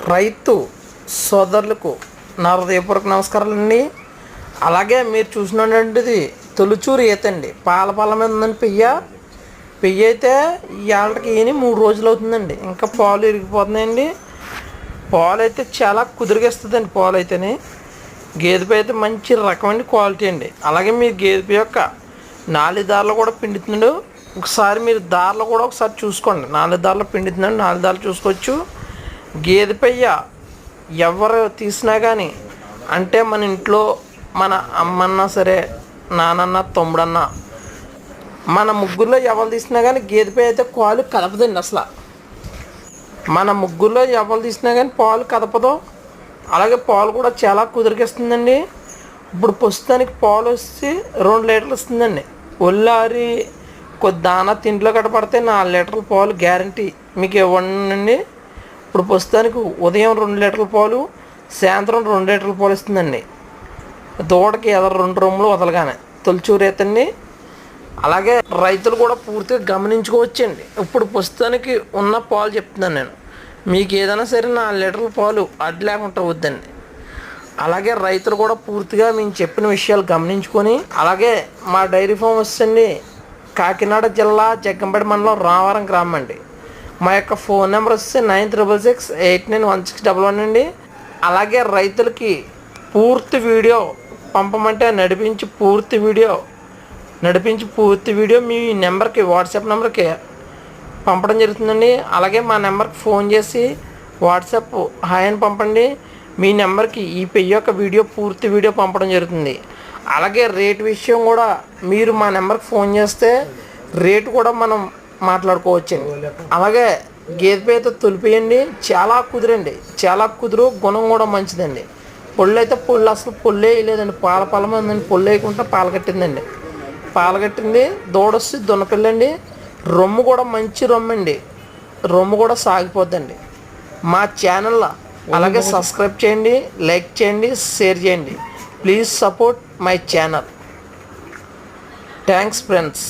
రైతు సోదరులకు నా హృదయపూర్వక నమస్కారాలండి. అలాగే మీరు చూసినటువంటిది తొలిచూరు ఈత అండి. పాల మీద ఉందండి పెయ్యి అయితే ఇవాళకి ఈని 3 రోజులు అవుతుందండి. ఇంకా పాలు ఇరిగిపోతున్నాయండి. పాలు అయితే చాలా కుదురుగిస్తుందండి. పాలు అయితేనే గేదెపై అయితే మంచి రకమైన క్వాలిటీ అండి. అలాగే మీరు గేదెపై యొక్క 4 దారులు కూడా పిండుతున్నాడు. ఒకసారి మీరు దారులు కూడా ఒకసారి చూసుకోండి. 4 దారులు పిండుతున్నాడు. 4 దారులు చూసుకోవచ్చు. గేదె పెయ్య ఎవరు తీసినా కానీ, అంటే మన ఇంట్లో మన అమ్మన్నా సరే, నానన్న, తమ్ముడన్న, మన ముగ్గురులో ఎవరు తీసినా కానీ గేదె పెయ్య అయితే పాలు కదపదండి. అసలు మన ముగ్గురులో ఎవరు తీసినా కానీ పాలు కదపదు. అలాగే పాలు కూడా చాలా కుదిరికిస్తుందండి. ఇప్పుడు ప్రస్తుతానికి పాలు వచ్చి 2 లీటర్లు ఇస్తుందండి. ఒళ్ళారి కొద్ది దానా తింట్లో కట్టపడితే 4 లీటర్ల పాలు గ్యారంటీ మీకు ఇవ్వండి. ఇప్పుడు ప్రస్తుతానికి ఉదయం 2 లీటర్ల పాలు, సాయంత్రం 2 లీటర్ల పాలు ఇస్తుందండి. దూడకి ఎదరు 2 రొమ్ములు వదలగానే తొలిచూరు ఎత్తండి. అలాగే రైతులు కూడా పూర్తిగా గమనించుకోవచ్చండి. ఇప్పుడు ప్రస్తుతానికి ఉన్న పాలు చెప్తున్నాను నేను. మీకు ఏదైనా సరే 4 లీటర్ల పాలు అడ్డు లేకుండా వద్దండి. అలాగే రైతులు కూడా పూర్తిగా మేము చెప్పిన విషయాలు గమనించుకొని, అలాగే మా డైరీ ఫామ్ వచ్చండి కాకినాడ జిల్లా జగ్గంపేట మండలం రామవరం గ్రామం అండి. మా యొక్క ఫోన్ నెంబర్ వస్తే 9666891611 అండి. అలాగే రైతులకి పూర్తి వీడియో పంపమంటే నడిపించి పూర్తి వీడియో మీ నెంబర్కి, వాట్సాప్ నెంబర్కి పంపడం జరుగుతుందండి. అలాగే మా నెంబర్కి ఫోన్ చేసి వాట్సాప్ హాయ్ అని పంపండి. మీ నెంబర్కి ఈ పెయ్యి యొక్క పూర్తి వీడియో పంపడం జరుగుతుంది. అలాగే రేటు విషయం కూడా మీరు మా నెంబర్కి ఫోన్ చేస్తే రేటు కూడా మనం మాట్లాడుకోవచ్చండి. అలాగే గేదె పేతో తొలిపేయండి. చాలా కుదురండి, చాలా కుదురు, గుణం కూడా మంచిదండి. పొళ్ళు అయితే అసలు పొల్లే వేయలేదండి. పాల మందండి. పొళ్ళు వేయకుండా పాలు కట్టింది. దూడొచ్చి దున్నపిల్లండి. రొమ్ము కూడా మంచి రొమ్ము అండి. రొమ్ము కూడా సాగిపోద్దండి. మా ఛానల్లో అలాగే సబ్స్క్రైబ్ చేయండి, లైక్ చేయండి, షేర్ చేయండి. Please support my channel. Thanks friends.